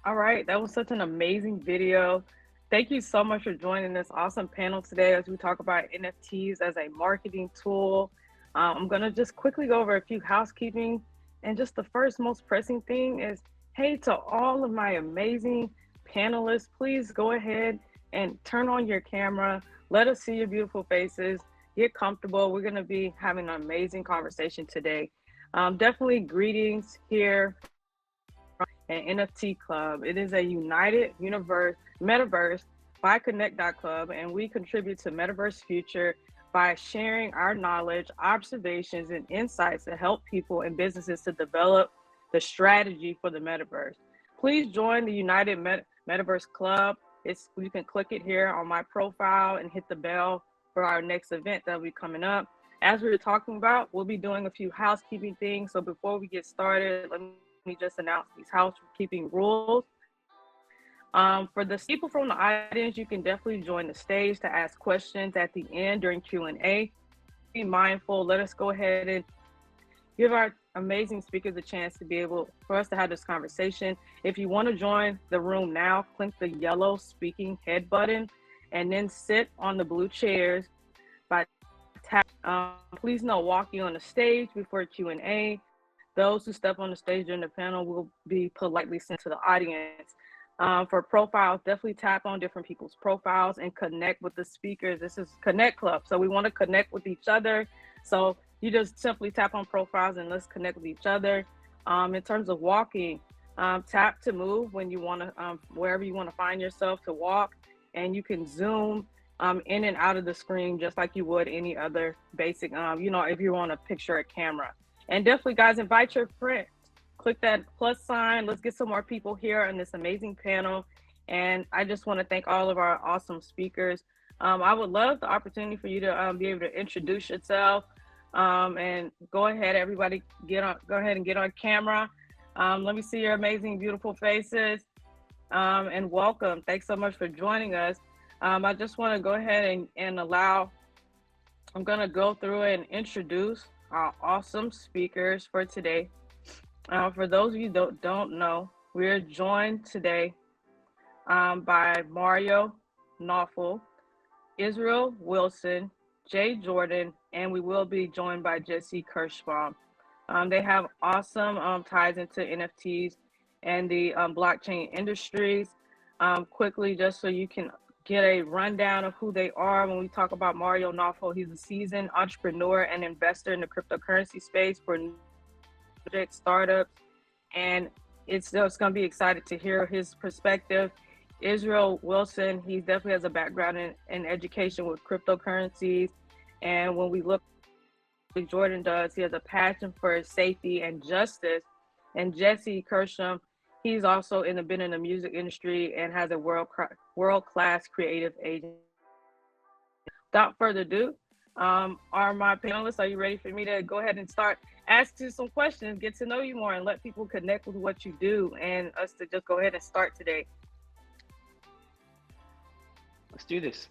All right, that was such an amazing video. Thank you so much for joining this awesome panel today as we talk about NFTs as a marketing tool. I'm going to just quickly go over a few housekeeping. And just the first most pressing thing is hey, to all of my amazing panelists, please go ahead and turn on your camera. Let us see your beautiful faces. Get comfortable. We're going to be having an amazing conversation today. Definitely greetings here an NFT Club. It is a united universe metaverse by Connect.Club, and we contribute to Metaverse Future by sharing our knowledge, observations, and insights to help people and businesses to develop the strategy for the metaverse. Please join the United Metaverse Club. You can click it here on my profile and hit the bell for our next event that will be coming up. As we were talking about, we'll be doing a few housekeeping things. So before we get started, let me just announce these housekeeping rules. For the people from the audience, you can definitely join the stage to ask questions at the end during Q&A. Be mindful. Let us go ahead and give our amazing speakers a chance to be able for us to have this conversation. If you want to join the room now, click the yellow speaking head button and then sit on the blue chairs by tap. Please no walking on the stage before Q&A. Those who step on the stage during the panel will be politely sent to the audience. For profiles, definitely tap on different people's profiles and connect with the speakers. This is Connect Club, so we want to connect with each other. So you just simply tap on profiles and let's connect with each other. In terms of walking, tap to move when you want to, wherever you want to find yourself to walk, and you can zoom in and out of the screen just like you would any other basic, if you want to picture a camera. And definitely, guys, invite your friends. Click that plus sign. Let's get some more people here on this amazing panel. And I just want to thank all of our awesome speakers. I would love the opportunity for you to be able to introduce yourself. And go ahead, everybody, go ahead and get on camera. Let me see your amazing, beautiful faces. And welcome. Thanks so much for joining us. I just want to go ahead and I'm going to go through and introduce our awesome speakers for today. For those of you that don't know, we're joined today by Mario Knopfel, Israel Wilson, Jay Jordan, and we will be joined by Jesse Kirschbaum. They have awesome ties into NFTs and the blockchain industries. Quickly, just so you can get a rundown of who they are. When we talk about Mario Knopfel, he's a seasoned entrepreneur and investor in the cryptocurrency space for project startups, and it's going to be excited to hear his perspective. Israel Wilson, he definitely has a background in education with cryptocurrencies, and when we look at what Jordan does, he has a passion for safety and justice. And Jesse Kirschbaum, he's also been in the music industry and has a world-class creative agency. Without further ado, are my panelists, are you ready for me to go ahead and start asking some questions, get to know you more, and let people connect with what you do, and us to just go ahead and start today? Let's do this.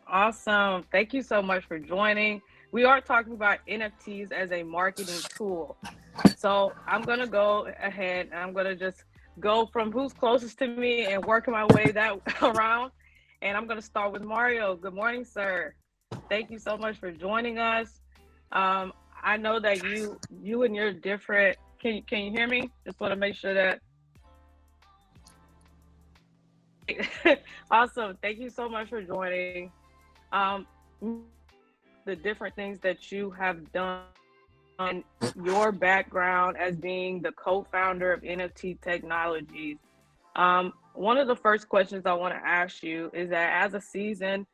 Awesome. Thank you so much for joining. We are talking about NFTs as a marketing tool. So I'm going to go ahead and I'm going to just go from who's closest to me and working my way that around. And I'm going to start with Mario. Good morning, sir. Thank you so much for joining us. I know that you and your different, can you hear me? Just want to make sure that. Awesome. Thank you so much for joining. The different things that you have done and your background as being the co-founder of NFT Technologies. One of the first questions I want to ask you is that as a seasoned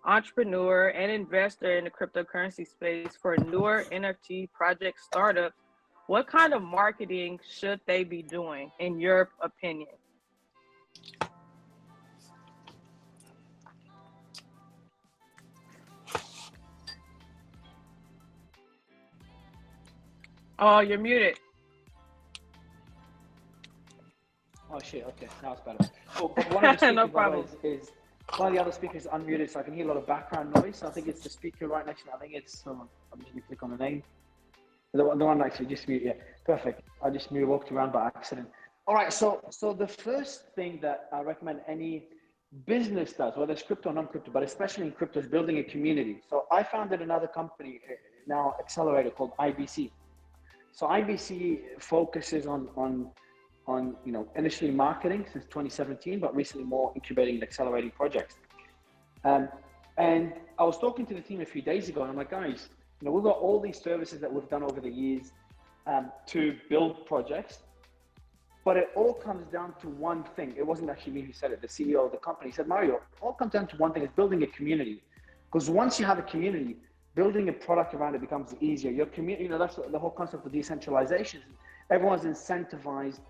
entrepreneur and investor in the cryptocurrency space for newer NFT project startups, what kind of marketing should they be doing, in your opinion? Oh, you're muted. Oh shit, okay, now it's better. Oh, but one of the speakers, No by the way, problem. is one of the other speakers is unmuted, so I can hear a lot of background noise. So I think it's the speaker right next to me. I think it's someone. I'm just gonna click on the name. The one actually just mute. Yeah, perfect. I just walked around by accident. All right, so the first thing that I recommend any business does, whether it's crypto or non-crypto, but especially in crypto, is building a community. So I founded another company now accelerator called IBC. So IBC focuses on initially marketing since 2017, but recently more incubating and accelerating projects. Um, and I was talking to the team a few days ago, and I'm like, guys, we've got all these services that we've done over the years to build projects. But it all comes down to one thing. It wasn't actually me who said it. The CEO of the company said, Mario, it all comes down to one thing: is building a community. Because once you have a community, building a product around it becomes easier. Your community, that's the whole concept of decentralization. Everyone's incentivized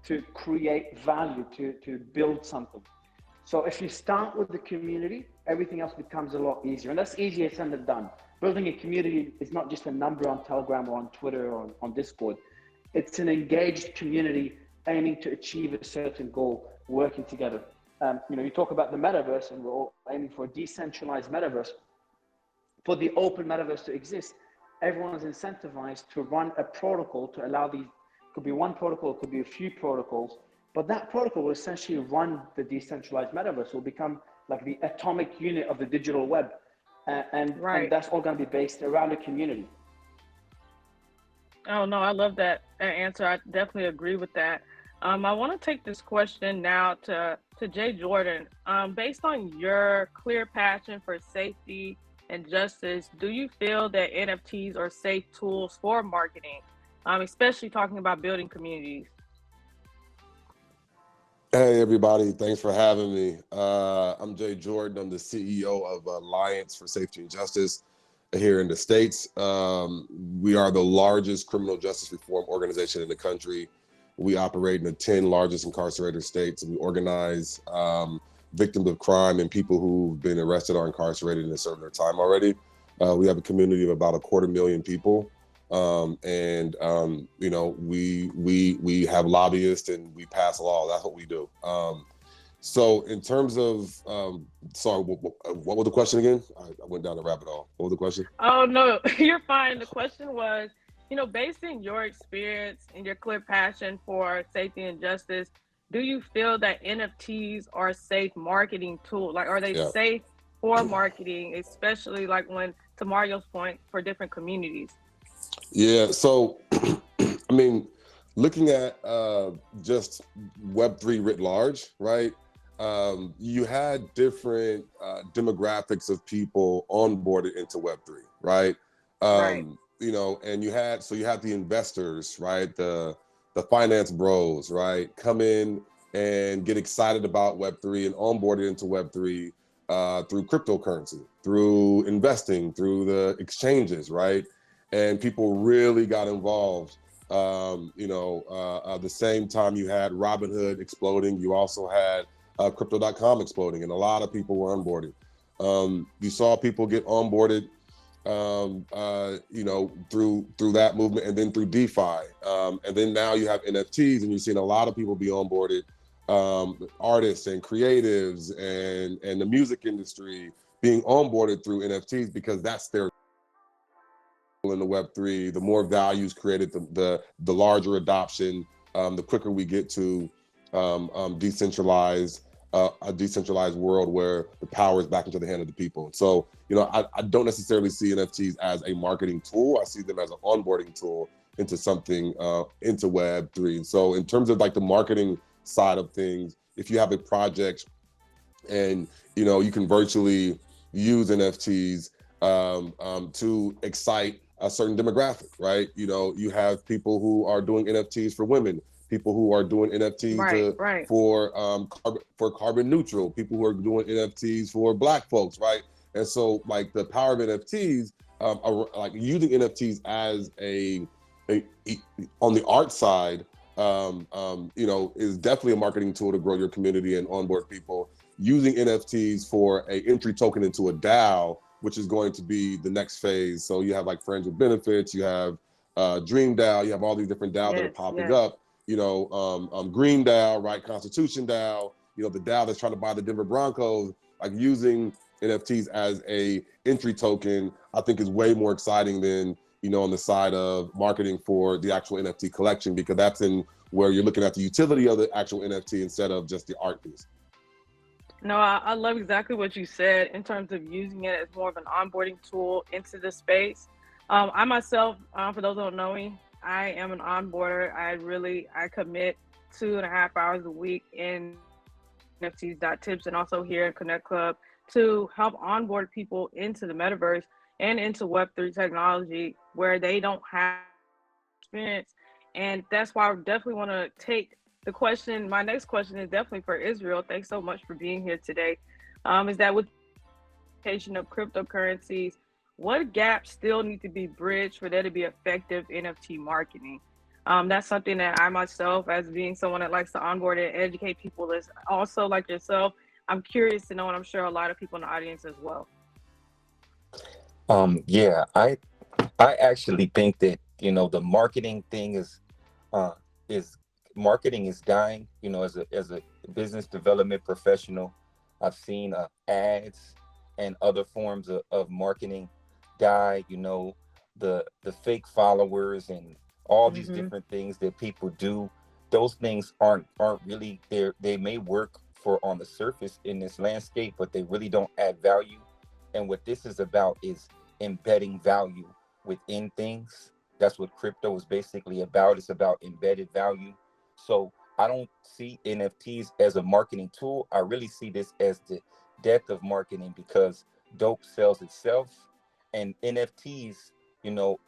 to create value, to build something. So if you start with the community, everything else becomes a lot easier. And that's easier said than done. Building a community is not just a number on Telegram or on Twitter or on Discord. It's an engaged community aiming to achieve a certain goal, working together. You talk about the metaverse, and we're all aiming for a decentralized metaverse. For the open metaverse to exist, everyone's incentivized to run a protocol to allow these. Could be one protocol, it could be a few protocols, but that protocol will essentially run the decentralized metaverse. It will become like the atomic unit of the digital web, and that's all going to be based around a community. Oh no, I love that answer. I definitely agree with that. I want to take this question now to Jay Jordan. Based on your clear passion for safety and justice, do you feel that NFTs are safe tools for marketing, especially talking about building communities? Hey everybody, thanks for having me. I'm Jay Jordan. I'm the CEO of Alliance for Safety and Justice here in the States. We are the largest criminal justice reform organization in the country. We operate in the 10 largest incarcerated states, and we organize victims of crime and people who've been arrested or incarcerated and have served their time already. We have a community of about 250,000 people. We have lobbyists and we pass law. That's what we do. So in terms of, sorry, what was the question again? I went down the rabbit hole. What was the question? Oh no, you're fine. The question was, based on your experience and your clear passion for safety and justice, do you feel that NFTs are a safe marketing tool? Like, are they safe for marketing, especially like when, to Mario's point, for different communities? Yeah, so, I mean, looking at just Web3 writ large, right? You had different demographics of people onboarded into Web3, right? Right. And you had the investors, right? The finance bros, right? Come in and get excited about Web3 and onboarded into Web3 through cryptocurrency, through investing, through the exchanges, right? And people really got involved. The same time you had Robinhood exploding, you also had Crypto.com exploding, and a lot of people were onboarded. You saw people get onboarded, through that movement, and then through DeFi, and then now you have NFTs, and you're seeing a lot of people be onboarded, artists and creatives and the music industry being onboarded through NFTs because that's their in the Web3. The more value is created, the larger adoption, the quicker we get to a decentralized world where the power is back into the hand of the people. So, I don't necessarily see NFTs as a marketing tool. I see them as an onboarding tool into something, into Web3. And so in terms of like the marketing side of things, if you have a project and, you can virtually use NFTs to excite a certain demographic, right? You have people who are doing NFTs for women, people who are doing NFTs for carbon neutral, people who are doing NFTs for Black folks, right? And so, like the power of NFTs, are like using NFTs as a on the art side, is definitely a marketing tool to grow your community and onboard people. Using NFTs for an entry token into a DAO, which is going to be the next phase. So you have like Friends with Benefits, you have Dream DAO, you have all these different DAOs that are popping up. Green DAO, right? Constitution DAO, the DAO that's trying to buy the Denver Broncos. Like using NFTs as a entry token, I think is way more exciting than on the side of marketing for the actual NFT collection, because that's in where you're looking at the utility of the actual NFT instead of just the art piece. No, I love exactly what you said in terms of using it as more of an onboarding tool into the space. I myself, for those who don't know me, I am an onboarder. I commit 2.5 hours a week in NFTs.tips and also here in Connect Club to help onboard people into the metaverse and into Web3 technology where they don't have experience. And that's why I definitely want to take the question. My next question is definitely for Israel. Thanks so much for being here today. Is that with the implementation of cryptocurrencies, what gaps still need to be bridged for there to be effective NFT marketing? That's something that I myself, as being someone that likes to onboard and educate people, is also like yourself. I'm curious to know, and I'm sure a lot of people in the audience as well. Yeah, I actually think that, the marketing thing is marketing is dying. As a business development professional, I've seen ads and other forms of marketing die. The fake followers and all these Mm-hmm. different things that people do. Those things aren't really there. They may work for on the surface in this landscape, but they really don't add value. And what this is about is embedding value within things. That's what crypto is basically about. It's about embedded value. So I don't see NFTs as a marketing tool. I really see this as the death of marketing, because dope sells itself, and NFTs,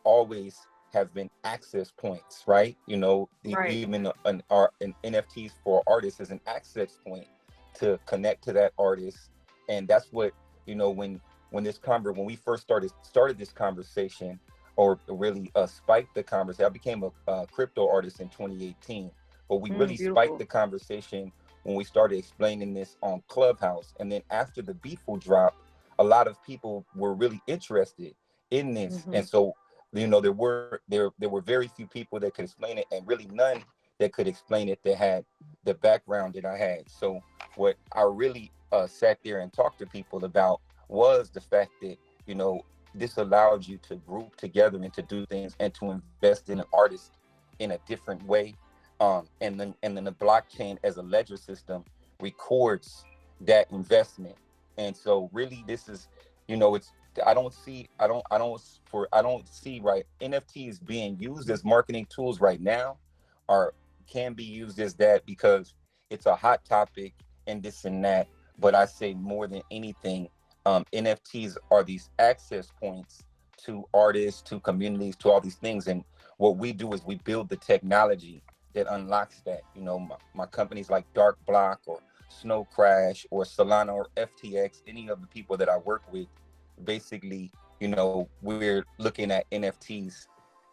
always have been access points, right? Right. Even an NFTs for artists is an access point to connect to that artist. And that's what, when we first started this conversation, or really spiked the conversation. I became a crypto artist in 2018, but we really spiked Beautiful. the conversation when we started explaining this on Clubhouse. And then after the Beefle drop, a lot of people were really interested in this. Mm-hmm. And so, there were very few people that could explain it, and really none that could explain it that had the background that I had. So what I really sat there and talked to people about was the fact that, this allowed you to group together and to do things and to invest in an artist in a different way. And then the blockchain as a ledger system records that investment. And so really this is, it's I don't see right NFTs being used as marketing tools right now, or can be used as that because it's a hot topic and this and that. But I say more than anything, NFTs are these access points to artists, to communities, to all these things. And what we do is we build the technology that unlocks that. My companies like Dark Block or Snow Crash or Solana or FTX, any of the people that I work with, basically, we're looking at NFTs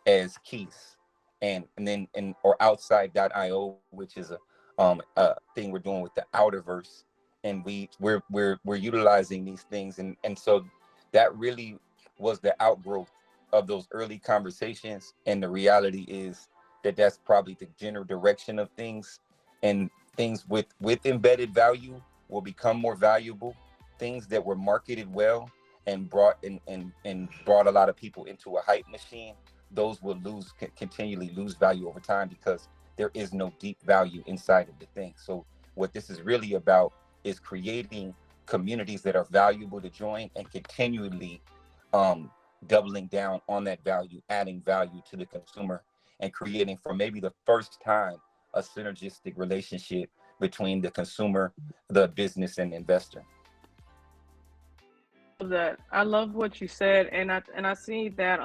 as keys. Or outside.io, which is a thing we're doing with the Outerverse, and we're utilizing these things, and so that really was the outgrowth of those early conversations. And the reality is that that's probably the general direction of things, and things with embedded value will become more valuable. Things that were marketed well and brought a lot of people into a hype machine, those will continually lose value over time, because there is no deep value inside of the thing. So what this is really about is creating communities that are valuable to join, and continually doubling down on that value, adding value to the consumer, and creating, for maybe the first time, a synergistic relationship between the consumer, the business, and the investor. That I love what you said, and I see that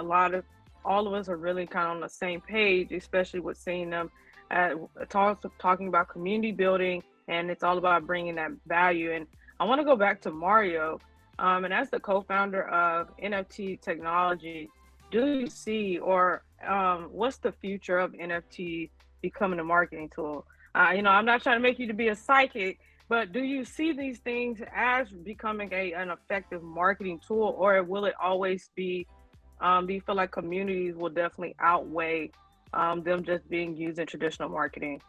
all of us are really kind of on the same page, especially with seeing them at talking about community building, and it's all about bringing that value. And I want to go back to Mario, and as the co-founder of NFT Technology, do you see, or what's the future of NFT becoming a marketing tool? I'm not trying to make you to be a psychic, but do you see these things as becoming an effective marketing tool, or will it always be? Do you feel like communities will definitely outweigh them just being used in traditional marketing?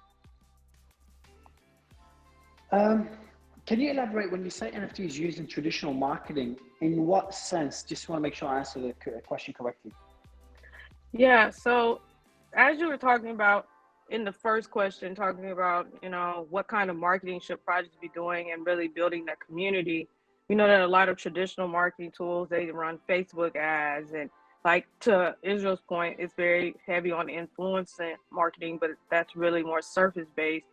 Can you elaborate when you say NFTs used in traditional marketing? In what sense? Just want to make sure I answer the question correctly. Yeah. So, as you were talking about, in the first question talking about, what kind of marketing should projects be doing and really building that community. You know that a lot of traditional marketing tools, they run Facebook ads, and like to Israel's point, it's very heavy on influencer marketing, but that's really more surface based.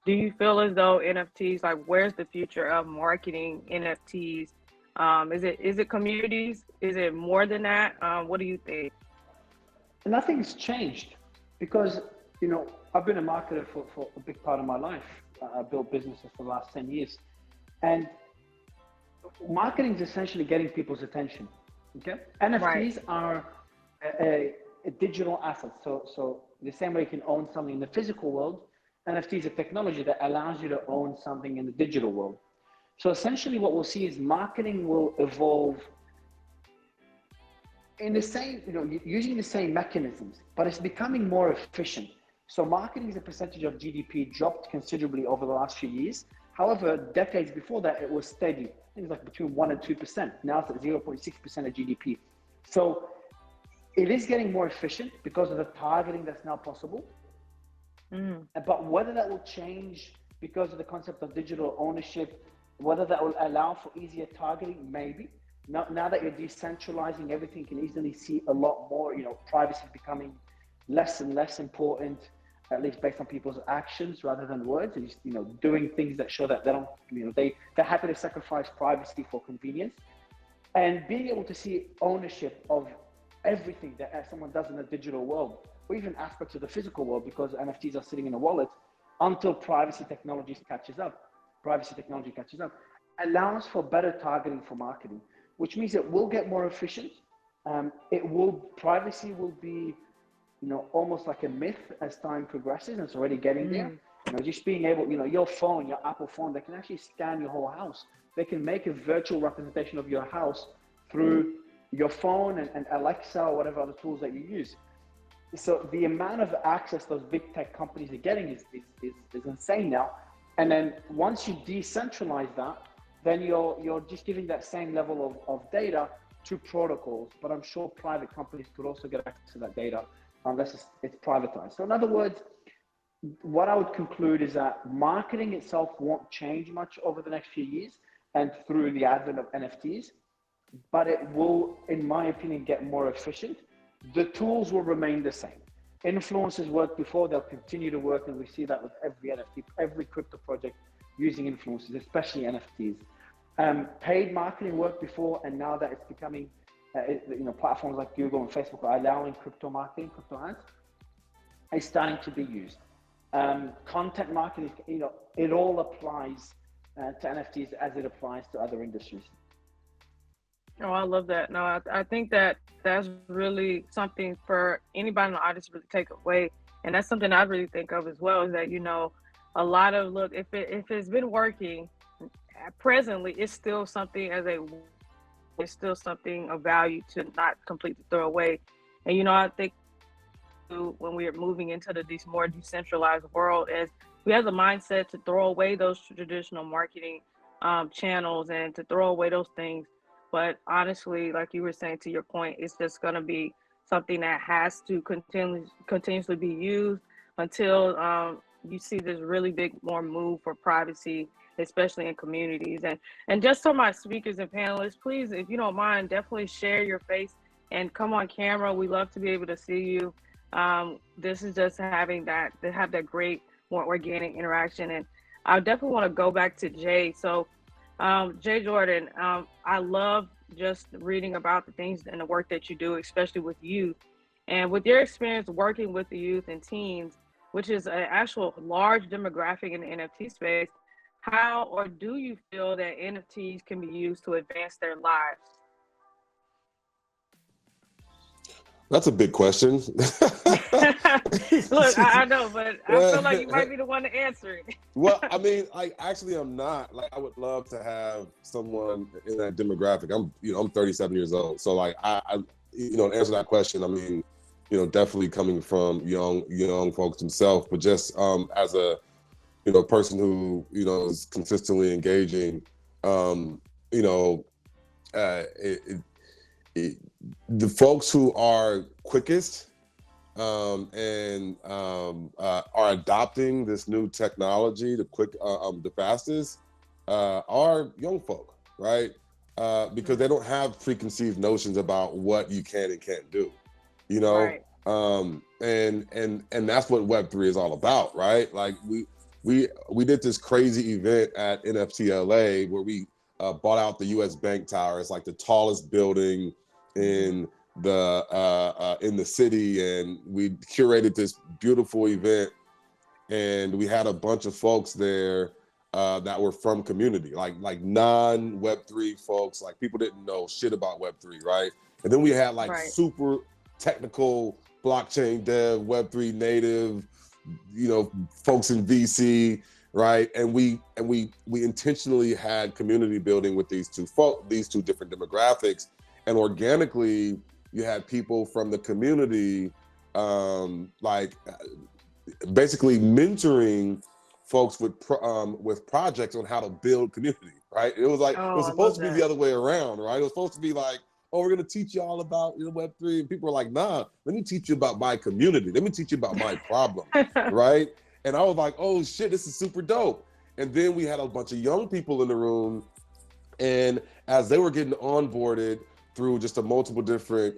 Do you feel as though NFTs, like where's the future of marketing NFTs? Is it communities? Is it more than that? What do you think? Nothing's changed because, I've been a marketer for a big part of my life. I built businesses for the last 10 years. And marketing is essentially getting people's attention. Okay. Right. NFTs are a digital asset. So the same way you can own something in the physical world, NFT is a technology that allows you to own something in the digital world. So essentially what we'll see is marketing will evolve in the same, using the same mechanisms, but it's becoming more efficient. So marketing as a percentage of GDP dropped considerably over the last few years. However, decades before that, it was steady. I think it was like between 1% and 2%. Now it's at 0.6% of GDP. So it is getting more efficient because of the targeting that's now possible. But whether that will change because of the concept of digital ownership, whether that will allow for easier targeting, maybe. Now that you're decentralizing everything, you can easily see a lot more, privacy becoming less and less important, at least based on people's actions rather than words, and just, doing things that show that they don't, they're happy to sacrifice privacy for convenience. And being able to see ownership of everything that someone does in the digital world, or even aspects of the physical world, because NFTs are sitting in a wallet until privacy technology catches up, allows for better targeting for marketing, which means it will get more efficient. Privacy will be, almost like a myth as time progresses, and it's already getting there. Just being able, your phone, your Apple phone, they can actually scan your whole house. They can make a virtual representation of your house through your phone and Alexa or whatever other tools that you use. So the amount of access those big tech companies are getting is insane now. And then once you decentralize that, then you're just giving that same level of data to protocols. But I'm sure private companies could also get access to that data unless it's privatized. So in other words, what I would conclude is that marketing itself won't change much over the next few years and through the advent of NFTs, but it will, in my opinion, get more efficient. The tools will remain the same. Influencers worked before, they'll continue to work, and we see that with every NFT, every crypto project using influencers, especially NFTs. Paid marketing worked before, and now that it's becoming, platforms like Google and Facebook are allowing crypto marketing, crypto ads, is starting to be used. Content marketing, it all applies to NFTs as it applies to other industries. Oh, I love that. No, I think that that's really something for anybody in the audience to really take away. And that's something I really think of as well, is that, a lot of, look, if it's been working presently, it's still something it's still something of value to not completely throw away. And, I think when we are moving into this more decentralized world, is we have the mindset to throw away those traditional marketing channels and to throw away those things. But honestly, like you were saying, to your point, it's just going to be something that has to continuously be used until you see this really big more move for privacy, especially in communities. And just so my speakers and panelists, please, if you don't mind, definitely share your face and come on camera. We love to be able to see you. This is just having to have that great, more organic interaction. And I definitely want to go back to Jay. So, Jay Jordan, I love just reading about the things and the work that you do, especially with youth. And with your experience working with the youth and teens, which is an actual large demographic in the NFT space, how or do you feel that NFTs can be used to advance their lives? That's a big question. Look, I know, but I feel like you might be the one to answer it. Well, I mean, actually, I'm not. Like, I would love to have someone in that demographic. I'm 37 years old, so like, I to answer that question, I mean, definitely coming from young folks themselves, but just as a person who is consistently engaging, the folks who are quickest are adopting this new technology the fastest are young folk, right? Because they don't have preconceived notions about what you can and can't do, you know. Right. And that's what Web3 is all about, right? Like we did this crazy event at NFT LA where we bought out the US Bank Tower. It's like the tallest building in the city, and we curated this beautiful event, and we had a bunch of folks there that were from community, like non Web3 folks, like people didn't know shit about Web3, right? And then we had like Right. super technical blockchain dev, Web3 native, you know, folks in VC, right? And we intentionally had community building with these two different demographics, and organically you had people from the community, basically mentoring folks with projects on how to build community, right? It was like, it was Oh, I supposed love to be that. the other way around, right? It was supposed to be like, oh, we're gonna teach you all about, you know, Web3, and people were like, nah, let me teach you about my community. Let me teach you about my problem, right? And I was like, oh shit, this is super dope. And then we had a bunch of young people in the room, and as they were getting onboarded through just a multiple different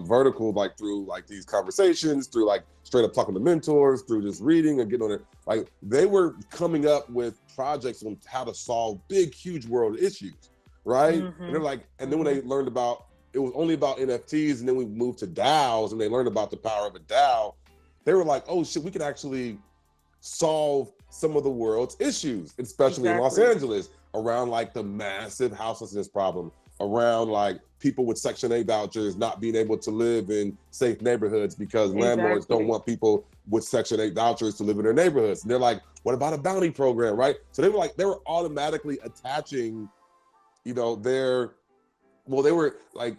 verticals, like through like these conversations, through like straight up talking to mentors, through just reading and getting on it, like they were coming up with projects on how to solve big, huge world issues, right? And they're like, and then when they learned about, it was only about NFTs, and then we moved to DAOs, and they learned about the power of a DAO, they were like, oh shit, we could actually solve some of the world's issues, especially in Los Angeles, around like the massive houselessness problem, around like people with Section 8 vouchers not being able to live in safe neighborhoods because landlords don't want people with Section 8 vouchers to live in their neighborhoods. And they're like, what about a bounty program, right? So they were automatically attaching, you know, they were like,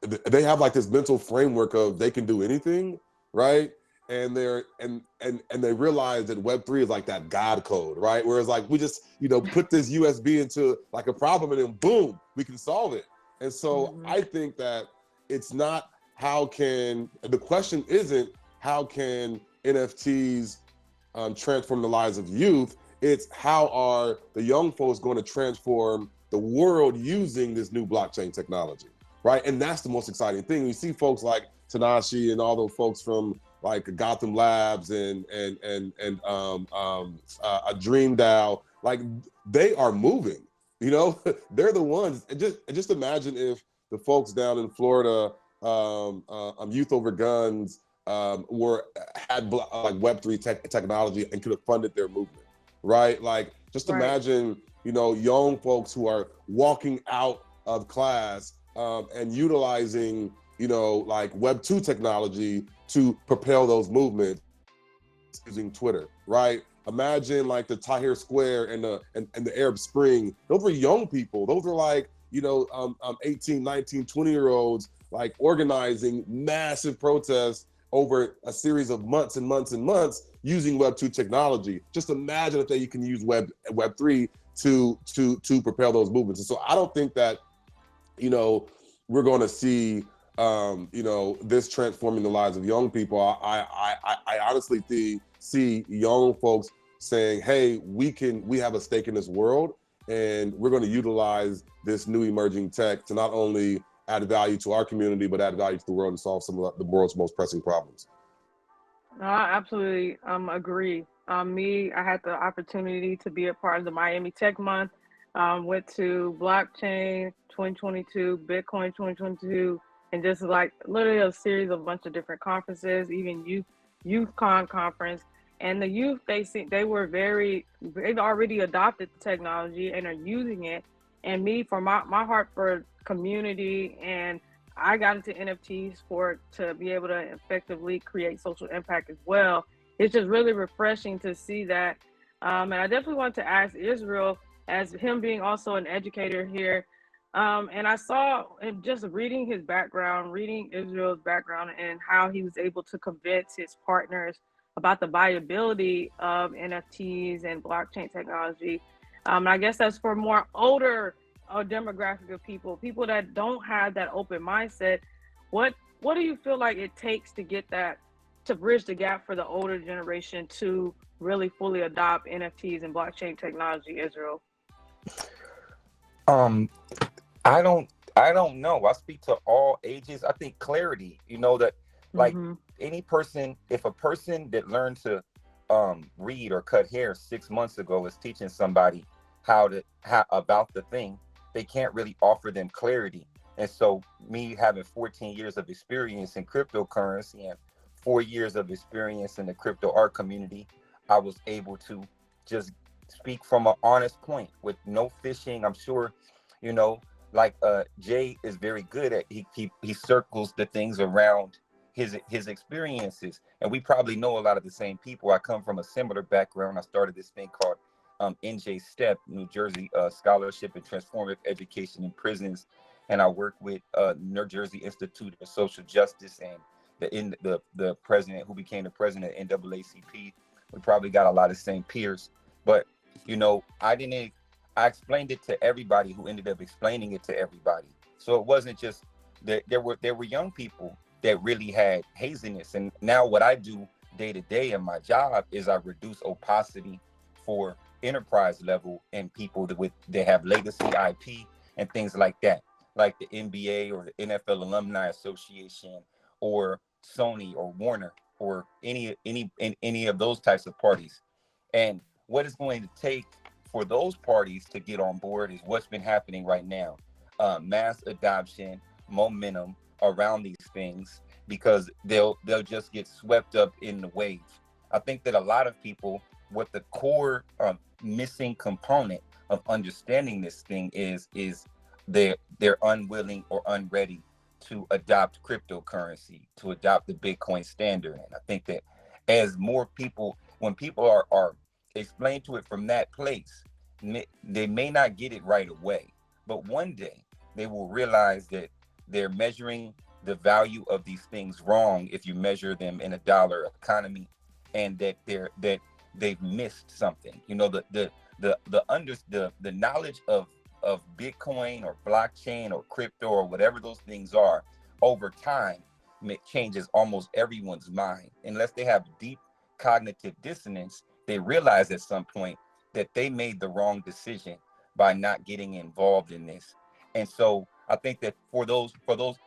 they have like this mental framework of they can do anything, right? And they realize that Web3 is like that God code, right? Whereas like we just, you know, put this USB into like a problem and then boom, we can solve it. And so I think that it's not the question isn't how can NFTs transform the lives of youth? It's how are the young folks going to transform the world using this new blockchain technology, right? And that's the most exciting thing. We see folks like Tanashi and all those folks from like Gotham Labs and a Dream DAO, like they are moving, you know. They're the ones. And just imagine if the folks down in Florida, Youth Over Guns, had like Web3 technology and could have funded their movement, right? Like just imagine, you know, young folks who are walking out of class and utilizing, you know, like Web2 technology to propel those movements using Twitter, right? Imagine like the Tahrir Square and the Arab Spring. Those were young people. Those were like, you know, 18, 19, 20-year-olds like organizing massive protests over a series of months and months and months using Web2 technology. Just imagine if you can use Web3 to propel those movements. And so I don't think that, you know, we're going to see you know, this transforming the lives of young people. I honestly see young folks saying, hey, we have a stake in this world, and we're going to utilize this new emerging tech to not only add value to our community, but add value to the world and solve some of the world's most pressing problems. No, I absolutely agree. I had the opportunity to be a part of the Miami Tech Month. Went to Blockchain 2022, Bitcoin 2022, and just like literally a series of bunch of different conferences, even YouthCon conference. And the youth, they've already adopted the technology and are using it. And me, for my heart for community, and I got into NFTs to be able to effectively create social impact as well. It's just really refreshing to see that. And I definitely want to ask Israel, as him being also an educator here, and I saw in just reading Israel's background and how he was able to convince his partners about the viability of NFTs and blockchain technology. I guess that's for more older demographic of people that don't have that open mindset. What do you feel like it takes to get that to bridge the gap for the older generation to really fully adopt NFTs and blockchain technology, Israel? Um, I don't know. I speak to all ages. I think clarity, that like Mm-hmm. any person, if a person that learned to read or cut hair 6 months ago is teaching somebody how about the thing, they can't really offer them clarity. And so me having 14 years of experience in cryptocurrency and 4 years of experience in the crypto art community, I was able to just speak from an honest point with no fishing. I'm sure, you know, like Jay is very good at he circles the things around his experiences, and we probably know a lot of the same people. I come from a similar background. I started this thing called NJ STEP, New Jersey Scholarship and Transformative Education in Prisons, and I work with New Jersey Institute of Social Justice and the president who became the president of NAACP. We probably got a lot of same peers, but I explained it to everybody who ended up explaining it to everybody. So it wasn't just that there were young people that really had haziness. And now what I do day to day in my job is I reduce opacity for enterprise level and people that have legacy IP and things like that, like the NBA or the NFL Alumni Association or Sony or Warner or any of those types of parties. And what it's going to take for those parties to get on board is what's been happening right now. Mass adoption, momentum around these things, because they'll just get swept up in the wave. I think that a lot of people, what the core missing component of understanding this thing is they're unwilling or unready to adopt cryptocurrency, to adopt the Bitcoin standard. And I think that as more people, when people are explained to it from that place, they may not get it right away, but one day they will realize that they're measuring the value of these things wrong if you measure them in a dollar economy, and that they've missed something. The knowledge of Bitcoin or blockchain or crypto or whatever those things are over time changes almost everyone's mind. Unless they have deep cognitive dissonance, they realize at some point that they made the wrong decision by not getting involved in this. And so I think that for those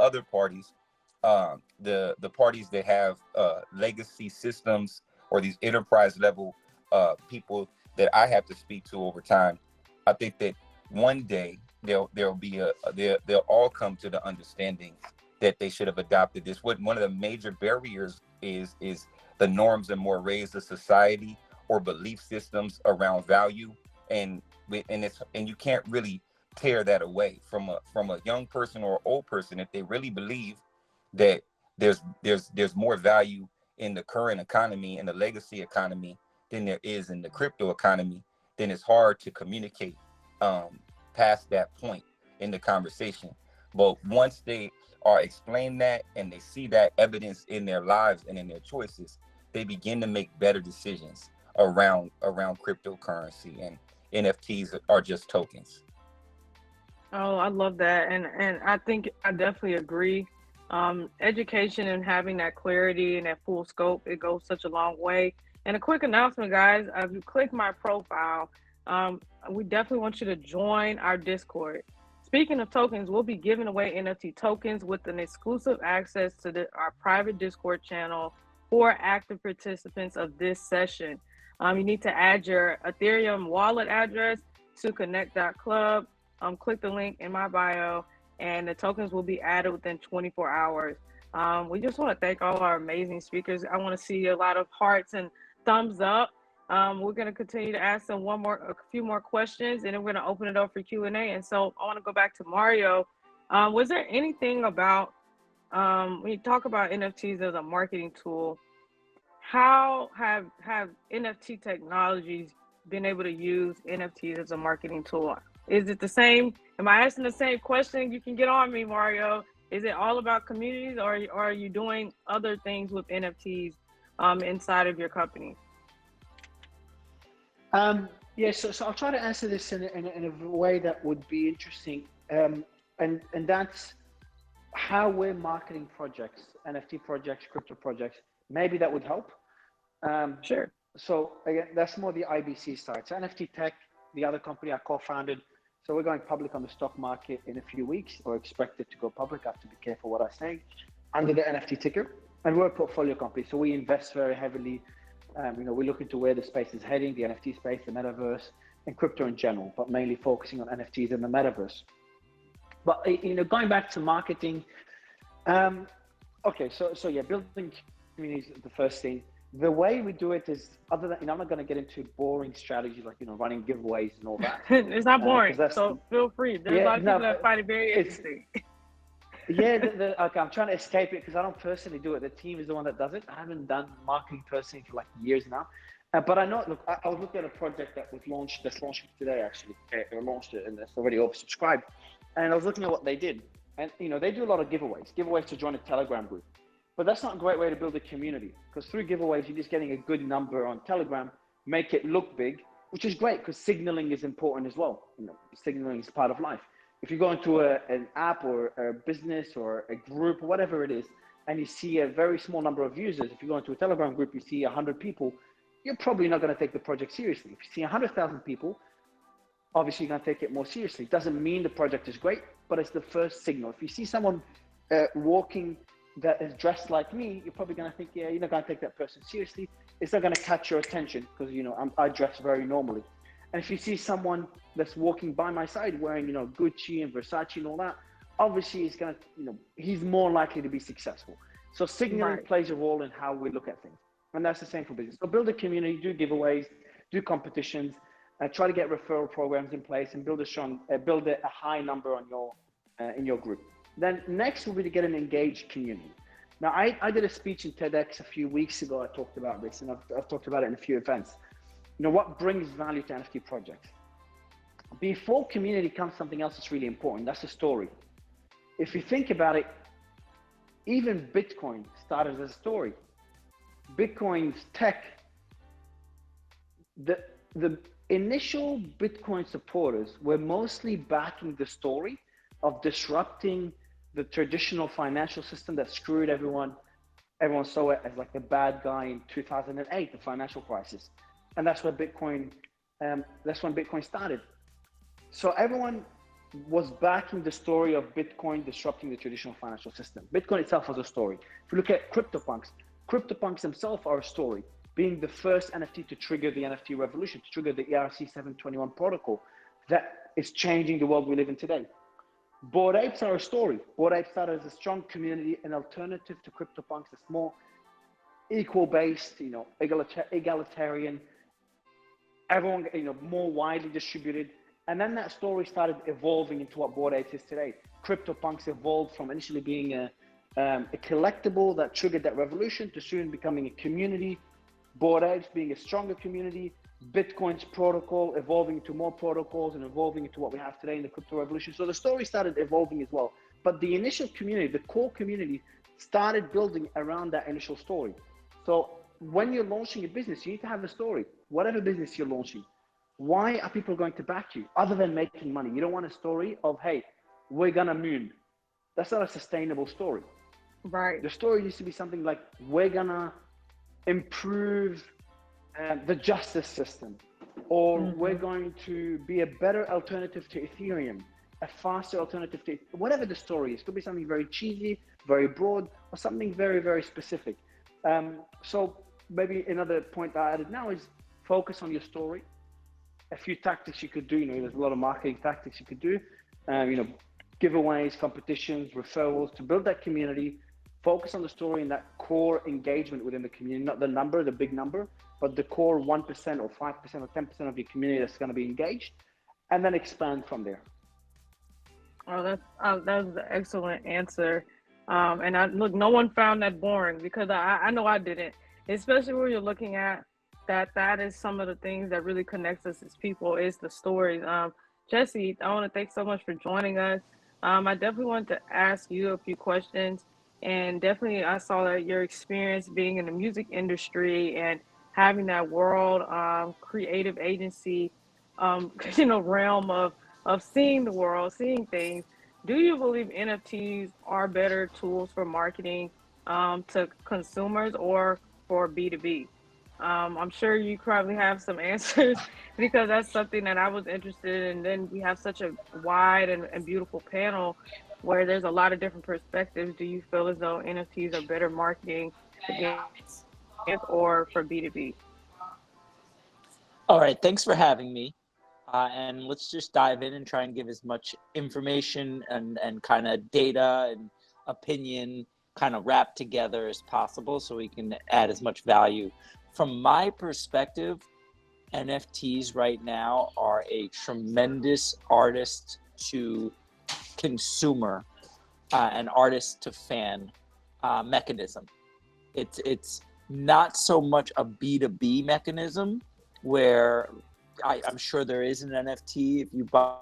other parties, the parties that have legacy systems or these enterprise level people that I have to speak to over time, I think that one day they'll all come to the understanding that they should have adopted this. What one of the major barriers is the norms and mores of society or belief systems around value, and you can't really tear that away from a young person or old person. If they really believe that there's more value in the current economy and the legacy economy than there is in the crypto economy, then it's hard to communicate past that point in the conversation. But once they are explained that and they see that evidence in their lives and in their choices, they begin to make better decisions around cryptocurrency, and NFTs are just tokens. Oh, I love that. And I think I definitely agree. Education and having that clarity and that full scope, it goes such a long way. And a quick announcement, guys, if you click my profile, we definitely want you to join our Discord. Speaking of tokens, we'll be giving away NFT tokens with an exclusive access to our private Discord channel for active participants of this session. You need to add your Ethereum wallet address to Connect.Club. Click the link in my bio, and the tokens will be added within 24 hours. We just want to thank all our amazing speakers. I want to see a lot of hearts and thumbs up. We're going to continue to ask them a few more questions, and then we're going to open it up for Q&A. And so I want to go back to Mario. Was there anything about, when you talk about NFTs as a marketing tool, how have NFT technologies been able to use NFTs as a marketing tool? Is it the same? Am I asking the same question? You can get on me, Mario. Is it all about communities, or are you doing other things with NFTs inside of your company? So I'll try to answer this in a way that would be interesting, and that's how we're marketing projects, NFT projects, crypto projects, maybe that would help. Sure. So again, that's more the IBC side. So NFT Tech, the other company I co-founded. So we're going public on the stock market in a few weeks, or expected to go public. I have to be careful what I say, under the NFT ticker. And we're a portfolio company, so we invest very heavily. We look into where the space is heading, the NFT space, the metaverse, and crypto in general, but mainly focusing on NFTs and the metaverse. But going back to marketing, okay, so yeah, building communities is the first thing. The way we do it is, other than, I'm not going to get into boring strategies like running giveaways and all that. It's not boring, That's, so feel free. There's a lot of people that find it very interesting. Yeah, okay, I'm trying to escape it because I don't personally do it. The team is the one that does it. I haven't done marketing personally for like years now. But I know, look, I was looking at a project that was launched, that's launching today actually. They launched it and it's already oversubscribed. And I was looking at what they did. And, they do a lot of giveaways to join a Telegram group. But that's not a great way to build a community, because through giveaways, you're just getting a good number on Telegram, make it look big, which is great because signaling is important as well. Signaling is part of life. If you go into an app or a business or a group, whatever it is, and you see a very small number of users, if you go into a Telegram group, you see 100 people, you're probably not going to take the project seriously. If you see 100,000 people, obviously you're going to take it more seriously. It doesn't mean the project is great, but it's the first signal. If you see someone walking that is dressed like me, you're probably going to think, yeah, you're not going to take that person seriously. It's not going to catch your attention because, I dress very normally. And if you see someone that's walking by my side wearing, Gucci and Versace and all that, obviously he's going to, he's more likely to be successful. So signaling plays a role in how we look at things. And that's the same for business. So build a community, do giveaways, do competitions, try to get referral programs in place and build a high number on in your group. Then next will be to get an engaged community. Now, I did a speech in TEDx a few weeks ago. I talked about this, and I've talked about it in a few events. What brings value to NFT projects? Before community comes something else that's really important. That's the story. If you think about it, even Bitcoin started as a story. Bitcoin's tech, the initial Bitcoin supporters were mostly backing the story of disrupting the traditional financial system that screwed everyone. Everyone saw it as like the bad guy in 2008, the financial crisis. And that's where that's when Bitcoin started. So everyone was backing the story of Bitcoin disrupting the traditional financial system. Bitcoin itself was a story. If you look at CryptoPunks themselves are a story, being the first NFT to trigger the NFT revolution, to trigger the ERC-721 protocol that is changing the world we live in today. Bored Apes are a story. Bored Apes started as a strong community, an alternative to CryptoPunks, that's more equal-based, egalitarian, everyone, more widely distributed. And then that story started evolving into what Bored Apes is today. CryptoPunks evolved from initially being a collectible that triggered that revolution to soon becoming a community. Bored Apes being a stronger community. Bitcoin's protocol evolving into more protocols and evolving into what we have today in the crypto revolution. So the story started evolving as well. But the initial community, the core community, started building around that initial story. So when you're launching a business, you need to have a story. Whatever business you're launching, why are people going to back you other than making money? You don't want a story of, hey, we're gonna moon. That's not a sustainable story. Right. The story needs to be something like, we're gonna improve the justice system, or we're going to be a better alternative to Ethereum, a faster alternative to whatever the story is. It could be something very cheesy, very broad, or something very, very specific. So maybe another point I added now is focus on your story. A few tactics you could do, there's a lot of marketing tactics you could do, giveaways, competitions, referrals to build that community. Focus on the story and that core engagement within the community, not the number, the big number, but the core 1% or 5% or 10% of your community that's going to be engaged, and then expand from there. Oh, that was an excellent answer. And look, no one found that boring, because I know I didn't, especially when you're looking at that is some of the things that really connects us as people, is the stories. Jesse, I want to thank so much for joining us. I definitely wanted to ask you a few questions. And definitely, I saw that your experience being in the music industry and having that world creative agency, realm of seeing the world, seeing things. Do you believe NFTs are better tools for marketing to consumers or for B2B? I'm sure you probably have some answers because that's something that I was interested in. And then we have such a wide and beautiful panel where there's a lot of different perspectives. Do you feel as though NFTs are better marketing against or for B2B? All right, thanks for having me. And let's just dive in and try and give as much information and kind of data and opinion kind of wrapped together as possible so we can add as much value. From my perspective, NFTs right now are a tremendous artist to consumer and artist to fan mechanism. It's not so much a B2B mechanism where I'm sure there is an NFT if you buy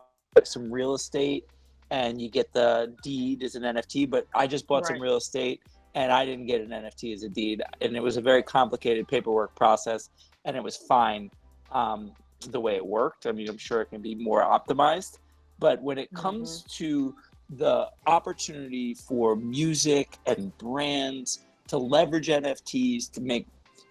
some real estate and you get the deed as an NFT, but I just bought some Right. real estate and I didn't get an NFT as a deed. And it was a very complicated paperwork process and it was fine the way it worked. I mean, I'm sure it can be more optimized. But when it Mm-hmm. comes to the opportunity for music and brands to leverage NFTs to make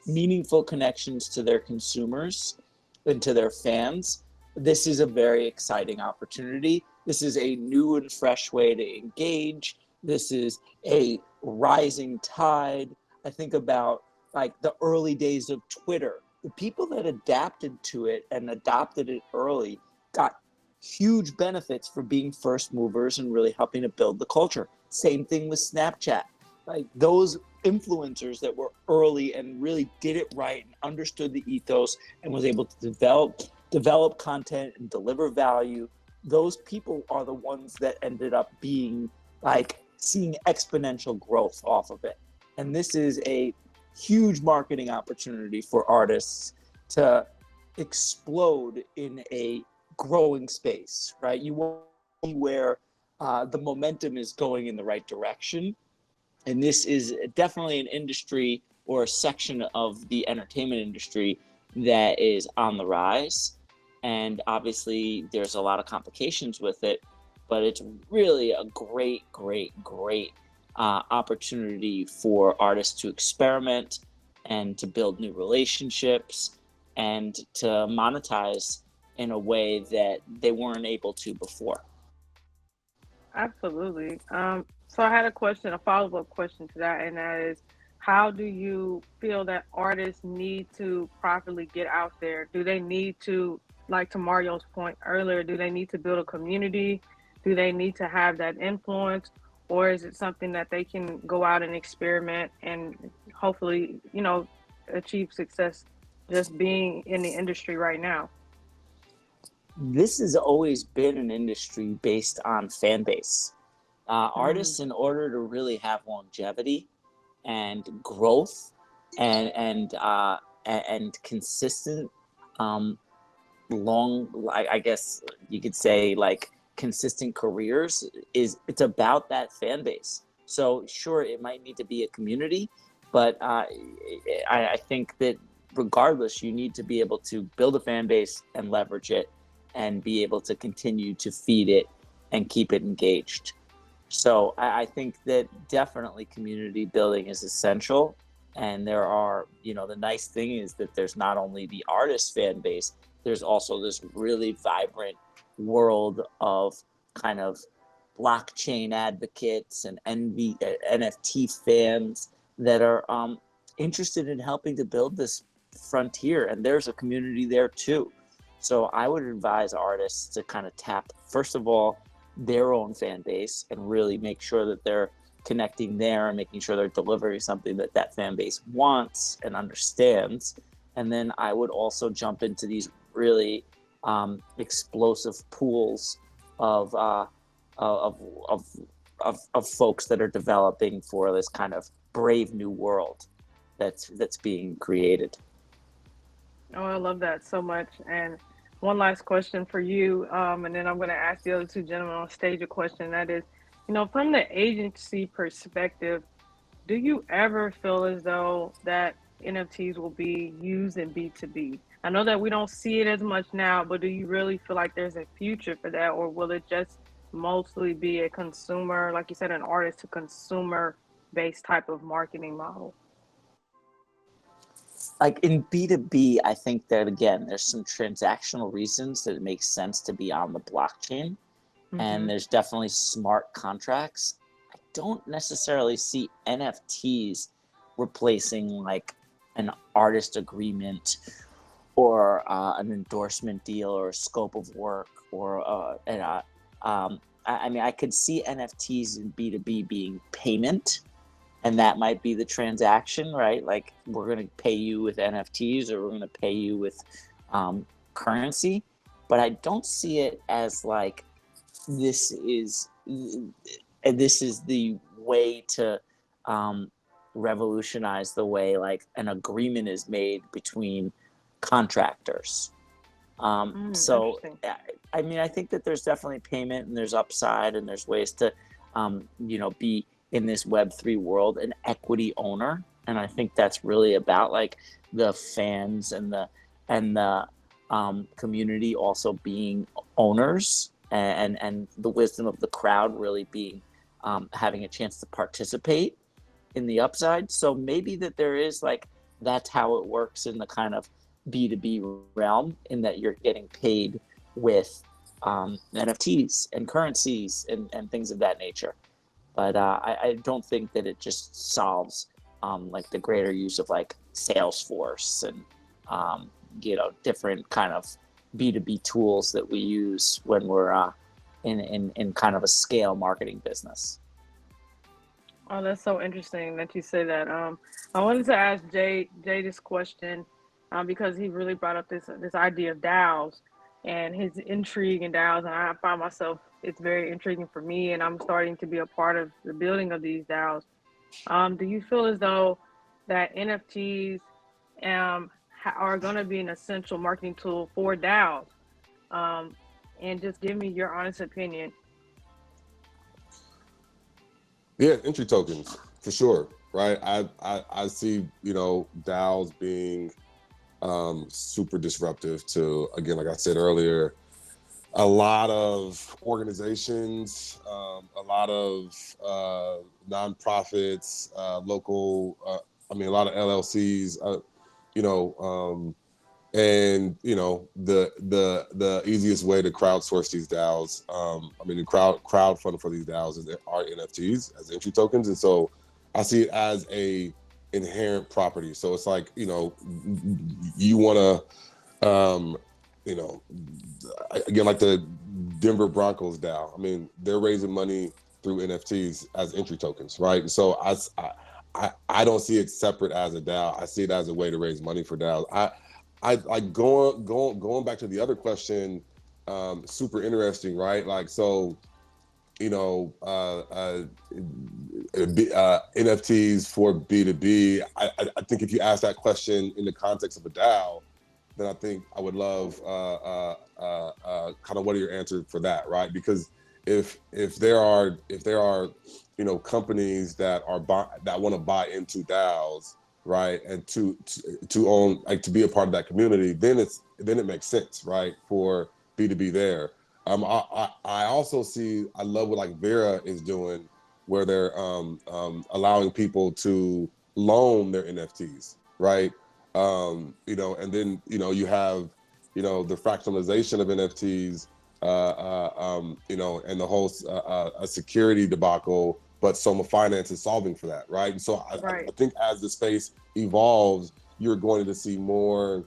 meaningful connections to their consumers and to their fans, this is a very exciting opportunity. This is a new and fresh way to engage. This is a rising tide. I think about like the early days of Twitter. The people that adapted to it and adopted it early got huge benefits for being first movers and really helping to build the culture. Same thing with Snapchat. Like those influencers that were early and really did it right and understood the ethos and was able to develop content and deliver value. Those people are the ones that ended up being like seeing exponential growth off of it. And this is a huge marketing opportunity for artists to explode in a growing space, right? You want to see where the momentum is going in the right direction. And this is definitely an industry or a section of the entertainment industry that is on the rise. And obviously, there's a lot of complications with it, but it's really a great opportunity for artists to experiment and to build new relationships and to monetize in a way that they weren't able to before. Absolutely. So I had a question, a follow-up question to that, and that is, how do you feel that artists need to properly get out there? Do they need to, like to Mario's point earlier, do they need to build a community? Do they need to have that influence? Or is it something that they can go out and experiment and hopefully, achieve success just being in the industry right now? This has always been an industry based on fan base. Mm, Artists, in order to really have longevity and growth and consistent, I guess you could say like consistent careers, it's about that fan base. So sure, it might need to be a community, but I think that regardless, you need to be able to build a fan base and leverage it and be able to continue to feed it and keep it engaged. So I think that definitely community building is essential. And there are, the nice thing is that there's not only the artist fan base, there's also this really vibrant world of kind of blockchain advocates and NFT fans that are interested in helping to build this frontier. And there's a community there too. So I would advise artists to kind of tap, first of all, their own fan base and really make sure that they're connecting there and making sure they're delivering something that that fan base wants and understands. And then I would also jump into these really explosive pools of, of, of, of folks that are developing for this kind of brave new world that's being created. Oh, I love that so much. And one last question for you, and then I'm going to ask the other two gentlemen on stage a question. That is, from the agency perspective, do you ever feel as though that NFTs will be used in B2B? I know that we don't see it as much now, but do you really feel like there's a future for that, or will it just mostly be a consumer, like you said, an artist to consumer based type of marketing model? Like in B2B, I think that again, there's some transactional reasons that it makes sense to be on the blockchain. And there's definitely smart contracts. I don't necessarily see NFTs replacing like an artist agreement or an endorsement deal or a scope of work or I mean, I could see NFTs in B2B being payment, and that might be the transaction, right? Like we're going to pay you with NFTs or we're going to pay you with currency, but I don't see it as like this is the way to revolutionize the way like an agreement is made between contractors. So I mean, I think that there's definitely payment and there's upside and there's ways to be in this Web3 world an equity owner, and I think that's really about like the fans and the community also being owners, and the wisdom of the crowd really being having a chance to participate in the upside. So maybe that there is like that's how it works in the kind of B2B realm, in that you're getting paid with NFTs and currencies and things of that nature. But I don't think that it just solves like the greater use of like Salesforce and different kind of B2B tools that we use when we're in kind of a scale marketing business. Oh, that's so interesting that you say that. I wanted to ask Jay this question because he really brought up this idea of DAOs and his intrigue in DAOs, and I find myself, it's very intriguing for me, and I'm starting to be a part of the building of these DAOs. Do you feel as though that NFTs are going to be an essential marketing tool for DAOs? And just give me your honest opinion. Yeah, entry tokens for sure, right? I see DAOs being super disruptive to, again, like I said earlier, a lot of organizations, a lot of nonprofits, local, a lot of LLCs, and the easiest way to crowdsource these DAOs, the crowdfund for these DAOs are NFTs as entry tokens, and so I see it as a inherent property. So it's like you want to, again, like the Denver Broncos DAO. They're raising money through NFTs as entry tokens, right? And so I don't see it separate as a DAO. I see it as a way to raise money for DAOs. I like going back to the other question, super interesting, right? Like, so, NFTs for B2B. I think if you ask that question in the context of a DAO, then I think I would love kind of what are your answers for that, right? Because if there are companies that want to buy into DAOs, right, and to own, like, to be a part of that community, then it makes sense, right, for B2B there. I also see, I love what like Vera is doing, where they're allowing people to loan their NFTs, right? And then you have the fractionalization of NFTs, and the whole a security debacle, but Soma Finance is solving for that, right? And so I think as the space evolves, you're going to see more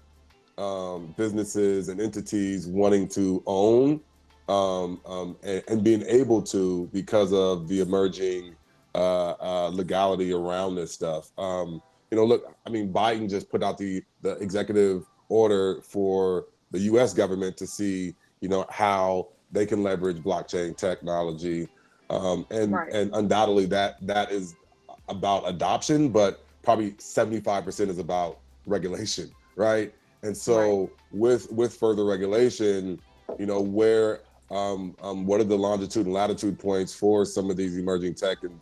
businesses and entities wanting to own and being able to, because of the emerging legality around this stuff. Look, Biden just put out the executive order for the U.S. government to see, how they can leverage blockchain technology, and undoubtedly that is about adoption, but probably 75% is about regulation, right? And so with further regulation, where what are the longitude and latitude points for some of these emerging tech and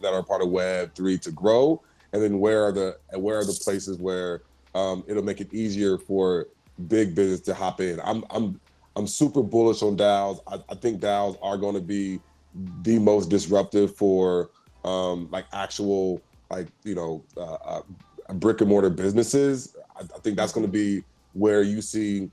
that are part of Web3 to grow, and then where are the places where it'll make it easier for big business to hop in. I'm super bullish on DAOs. I think DAOs are going to be the most disruptive for like actual, like, brick and mortar businesses, I think that's going to be where you see,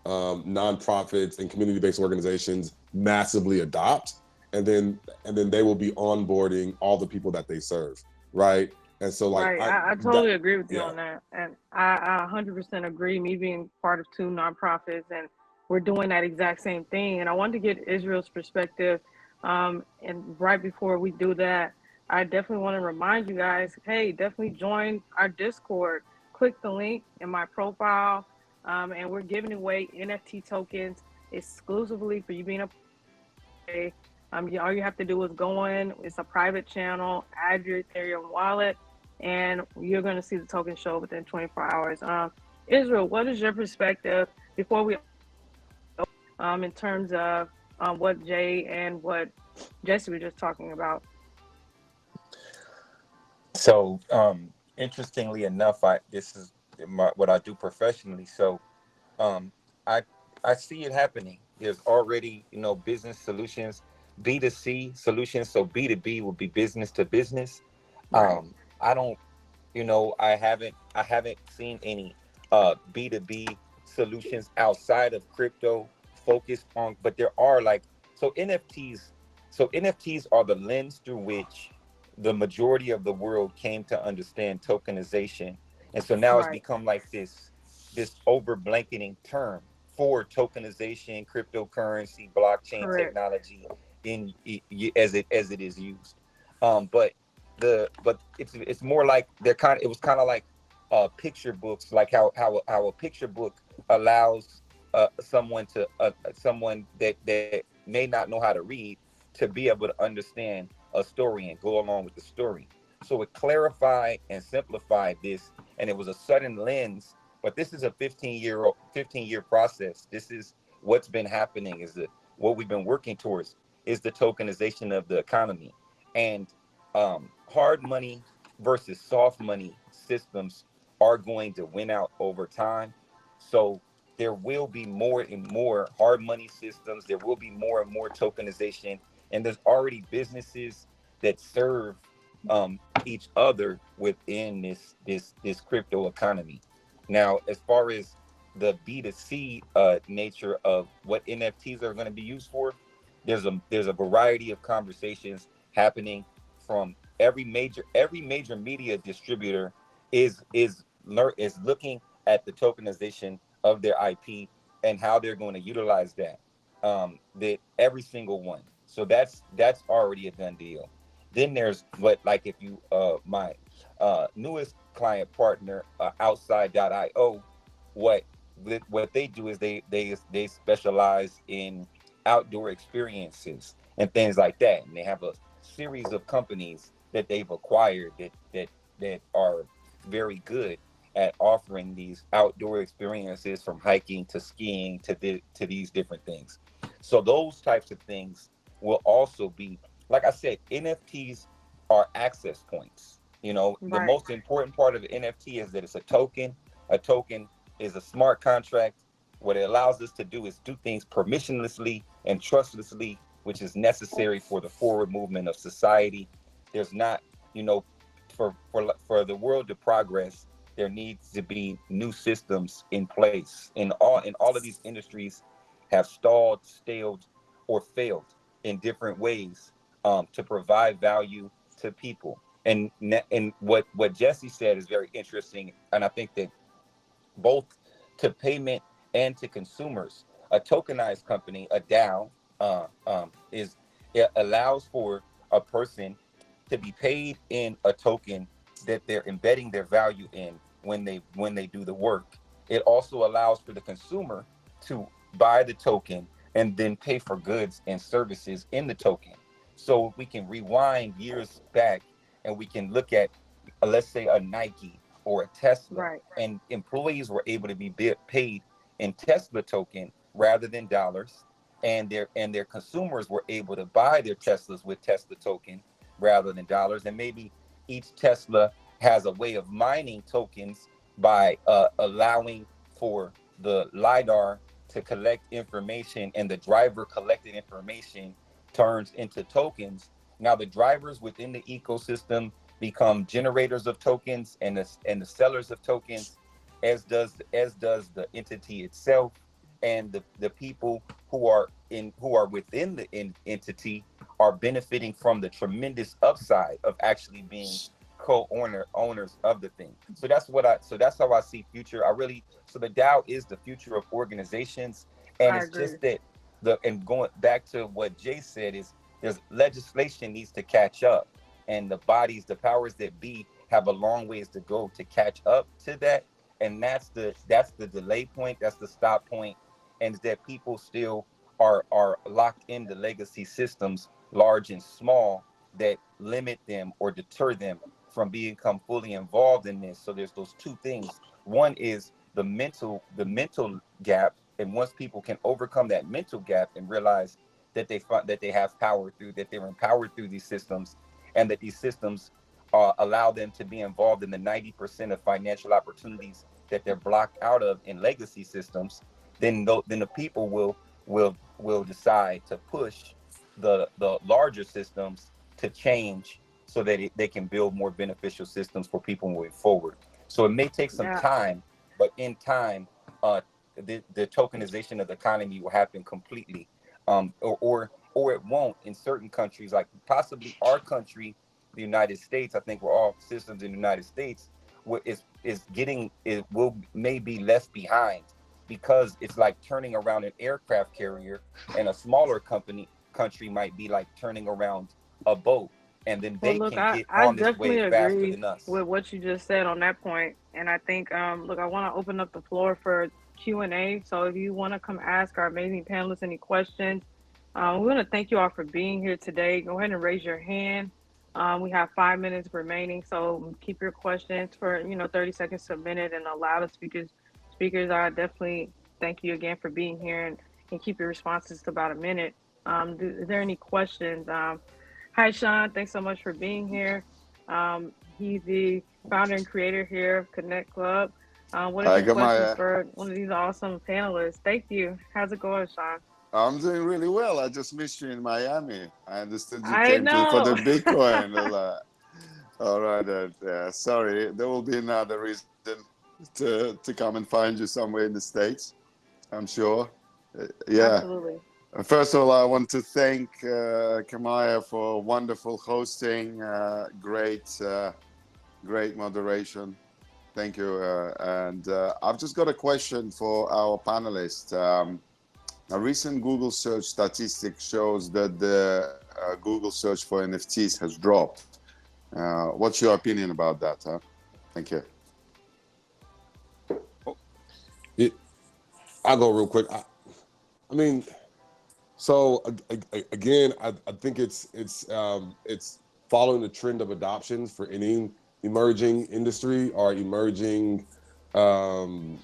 nonprofits and community-based organizations massively adopt, and then they will be onboarding all the people that they serve, right? And so, like, Right. I that, totally agree with you yeah. on that. And I 100% agree, me being part of two nonprofits, and we're doing that exact same thing. And I wanted to get Israel's perspective. And right before we do that, I definitely want to remind you guys, hey, definitely join our Discord. Click the link in my profile. And we're giving away NFT tokens exclusively for you being a all you have to do is go in. It's a private channel. Add your Ethereum wallet, and you're going to see the token show within 24 hours. Israel, what is your perspective before we in terms of what Jay and what Jesse were just talking about? So, interestingly enough, this is what I do professionally. So, um, I I see it happening. There's already, business solutions, B2C solutions. So B2B would be business to business. Right. I don't, I haven't seen any B2B solutions outside of crypto focused on, but there are, like, so NFTs. So NFTs are the lens through which the majority of the world came to understand tokenization. And so now it's Right. become like this over blanketing term for tokenization, cryptocurrency, blockchain Correct. technology as it is used. But it's more like it was kind of like picture books, like how a picture book allows someone that may not know how to read to be able to understand a story and go along with the story. So it clarified and simplified this, and it was a sudden lens. But this is a 15-year process. This is what's been happening. What we've been working towards is the tokenization of the economy, and hard money versus soft money systems are going to win out over time. So there will be more and more hard money systems. There will be more and more tokenization, and there's already businesses that serve each other within this crypto economy. Now, as far as the B2C nature of what NFTs are going to be used for, there's a variety of conversations happening from every major media distributor is looking at the tokenization of their IP and how they're going to utilize that. That every single one. So that's already a done deal. Then there's what, like, if you my newest client partner, outside.io, what what they do is they specialize in outdoor experiences and things like that, and they have a series of companies that they've acquired that are very good at offering these outdoor experiences, from hiking to skiing to these different things. So those types of things will also be, like I said, NFTs are access points. The Right. most important part of an NFT is that it's a token. A token is a smart contract. What it allows us to do is do things permissionlessly and trustlessly, which is necessary for the forward movement of society. There's not, you know, for the world to progress, there needs to be new systems in place. In all of these industries have stalled, staled, or failed in different ways to provide value to people. And what Jesse said is very interesting, and I think that both to payment and to consumers, a tokenized company, a DAO, is it allows for a person to be paid in a token that they're embedding their value in when they do the work. It also allows for the consumer to buy the token and then pay for goods and services in the token. So we can rewind years back, and we can look at, let's say, a Nike or a Tesla, Right. and employees were able to be paid in Tesla token rather than dollars, and their consumers were able to buy their Teslas with Tesla token rather than dollars. And maybe each Tesla has a way of mining tokens by allowing for the lidar to collect information, and the driver collected information turns into tokens, Now the drivers within the ecosystem become generators of tokens and the sellers of tokens, as does the entity itself, and the people who are within the entity are benefiting from the tremendous upside of actually being owners of the thing. So that's how I see future. So the DAO is the future of organizations, and I it's agree. just that and going back to what Jay said is there's legislation needs to catch up, and the powers that be have a long ways to go to catch up to that, and that's the delay point, that's the stop point, and that people still are locked in the legacy systems, large and small, that limit them or deter them from become fully involved in this. So there's those two things. One is the mental gap, and once people can overcome that mental gap and realize that they have power through that they're empowered through these systems, and that these systems allow them to be involved in the 90% of financial opportunities that they're blocked out of in legacy systems, then the people will decide to push the larger systems to change, so that they can build more beneficial systems for people moving forward. So it may take some Yeah, time, but in time, uh, the tokenization of the economy will happen completely, or it won't in certain countries, like possibly our country, the United States. I think we're all citizens in the United States. Is getting it will may be left behind, because it's like turning around an aircraft carrier, and a smaller country might be like turning around a boat, and then well, they look, can I, get I on this definitely wave faster agree than us. with what you just said on that point. And I think, look, I want to open up the floor for Q&A. So if you want to come ask our amazing panelists any questions, we want to thank you all for being here today. Go ahead and raise your hand. We have 5 minutes remaining, so keep your questions for 30 seconds to a minute, and allow the speakers. I definitely thank you again for being here, and keep your responses to about a minute. Is there any questions? Hi, Sean. Thanks so much for being here. He's the founder and creator here of Connect Club. What is Hi, your questions Gamaya. for one of these awesome panelists? Thank you. How's it going, Sean? I'm doing really well. I just missed you in Miami. I understood you I came to for the know. Bitcoin. All right. Sorry, there will be another reason to come and find you somewhere in the States, I'm sure. Yeah. Absolutely. First of all, I want to thank Kamaya for wonderful hosting, great moderation. Thank you. And I've just got a question for our panelists. A recent Google search statistic shows that the Google search for NFTs has dropped. What's your opinion about that? Huh? Thank you. I'll go real quick. I mean, so again, I think it's following the trend of adoptions for any emerging industry or emerging new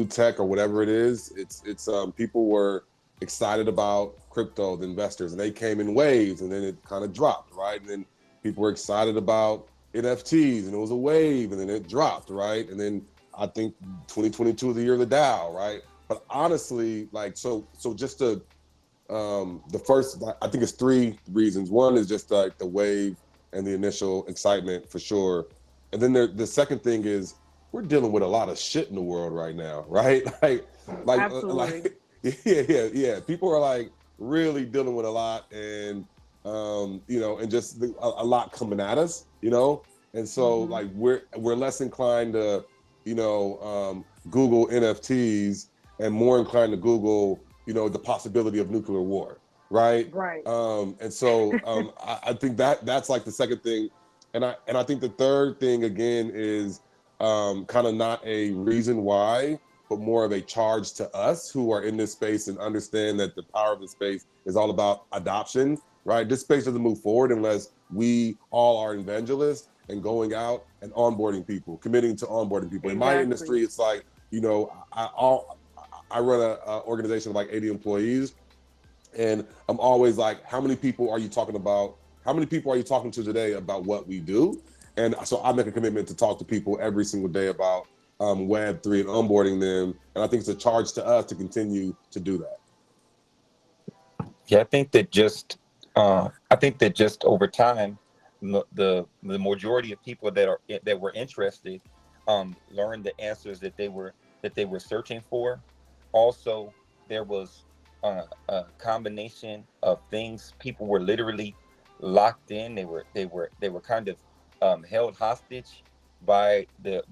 tech or whatever it is. It's people were excited about crypto, the investors, and they came in waves, and then it kind of dropped, right? And then people were excited about NFTs, and it was a wave, and then it dropped, right? And then I think 2022 is the year of the DAO, right? But honestly, like, so just to the first, I think it's three reasons. One is just like the wave and the initial excitement for sure. And then the second thing is we're dealing with a lot of shit in the world right now, right? Absolutely. Yeah. People are like really dealing with a lot, and and just a lot coming at us, And so Hmm. like we're less inclined to, Google NFTs, and more inclined to Google, the possibility of nuclear war, right? Right. And so I think that's like the second thing, and I think the third thing again is kind of not a reason why, but more of a charge to us who are in this space and understand that the power of the space is all about adoption, right? This space doesn't move forward unless we all are evangelists and going out and onboarding people, committing to onboarding people. In my Exactly. industry, it's like, I run an organization of like 80 employees, and I'm always like, how many people are you talking about? How many people are you talking to today about what we do? And so I make a commitment to talk to people every single day about Web3 and onboarding them. And I think it's a charge to us to continue to do that. Yeah, I think that just I think that just over time, the majority of people that were interested learned the answers that they were searching for. Also, there was a combination of things. People were literally locked in. They were kind of held hostage by the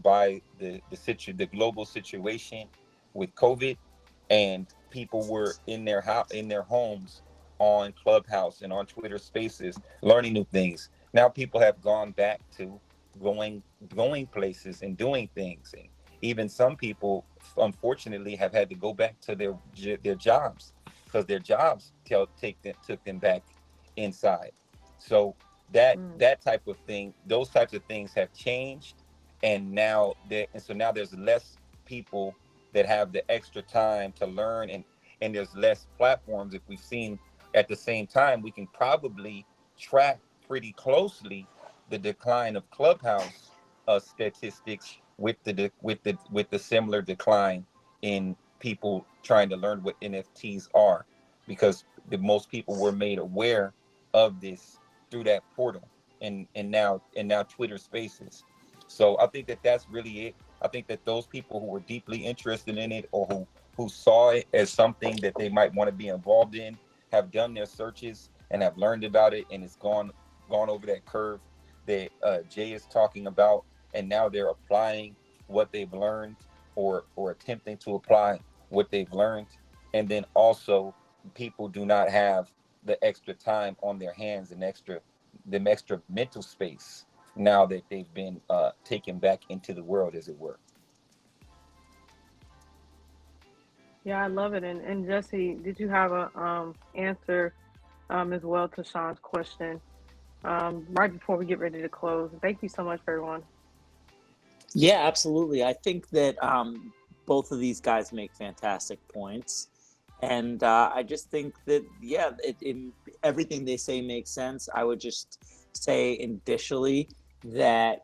global situation with COVID, and people were in their homes on Clubhouse and on Twitter Spaces learning new things. Now people have gone back to going going places and doing things, and even some people unfortunately have had to go back to their jobs because their jobs took them back inside. So Mm. that type of thing, those types of things have changed, and so now there's less people that have the extra time to learn, and there's less platforms. If we've seen at the same time, we can probably track pretty closely the decline of Clubhouse statistics with the similar decline in people trying to learn what NFTs are, because the most people were made aware of this through that portal, and now Twitter Spaces. So I think that that's really it. I think that those people who were deeply interested in it, or who saw it as something that they might want to be involved in, have done their searches and have learned about it, and it's gone over that curve that Jay is talking about, and now they're applying what they've learned, or attempting to apply what they've learned. And then also, people do not have the extra time on their hands and extra mental space now that they've been taken back into the world, as it were. Yeah, I love it. And Jesse, did you have a answer as well to Sean's question right before we get ready to close? Thank you so much, everyone. Yeah, absolutely. I think that both of these guys make fantastic points. And I just think that, yeah, everything they say makes sense. I would just say initially that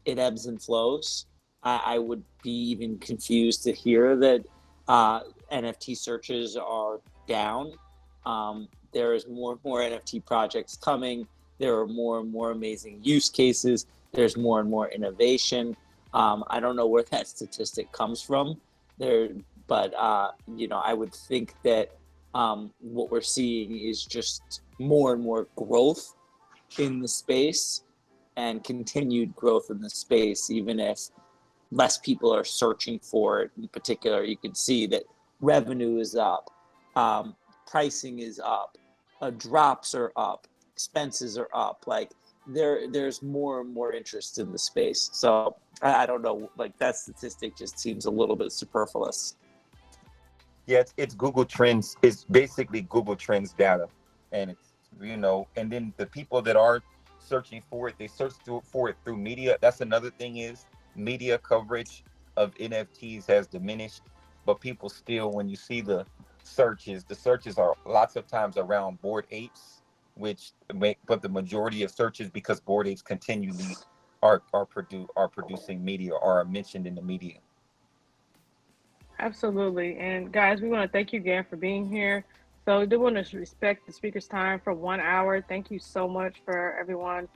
it ebbs and flows. I would be even confused to hear that uh, NFT searches are down. There is more and more NFT projects coming. There are more and more amazing use cases. There's more and more innovation. I don't know where that statistic comes from there, but I would think that what we're seeing is just more and more growth in the space, and continued growth in the space, even if less people are searching for it. In particular, you can see that revenue is up, pricing is up, drops are up, expenses are up. Like there's more and more interest in the space. So I don't know, like that statistic just seems a little bit superfluous. Yeah, it's Google Trends. It's basically Google Trends data, and and then the people that are searching for it, they for it through media. That's another thing, is media coverage of NFTs has diminished, but people still, when you see the searches are lots of times around Bored Apes, but the majority of searches, because Bored Apes continually are producing media, or are mentioned in the media. Absolutely. And guys, we want to thank you again for being here. So we do want to respect the speaker's time for 1 hour. Thank you so much for everyone.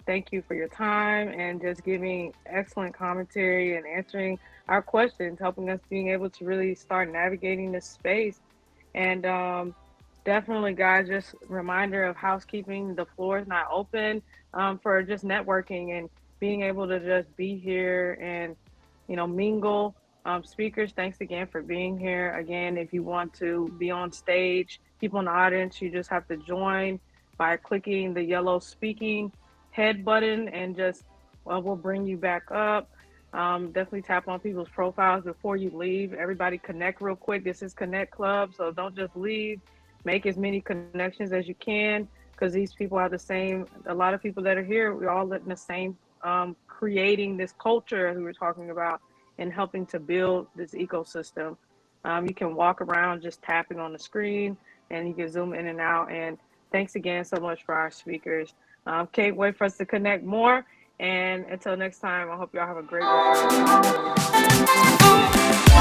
Thank you for your time and just giving excellent commentary and answering our questions, helping us being able to really start navigating this space. And definitely, guys, just reminder of housekeeping. The floor is not open for just networking and being able to just be here and, mingle. Speakers, thanks again for being here. Again, if you want to be on stage, people in the audience, you just have to join by clicking the yellow speaking head button, and just, well, we'll bring you back up. Definitely tap on people's profiles before you leave. Everybody connect real quick. This is Connect Club, so don't just leave. Make as many connections as you can, because these people have the same, a lot of people that are here, we're all in the same, creating this culture as we were talking about, and helping to build this ecosystem. You can walk around just tapping on the screen, and you can zoom in and out. And thanks again so much for our speakers. Can't wait for us to connect more. And until next time, I hope y'all have a great rest of your day.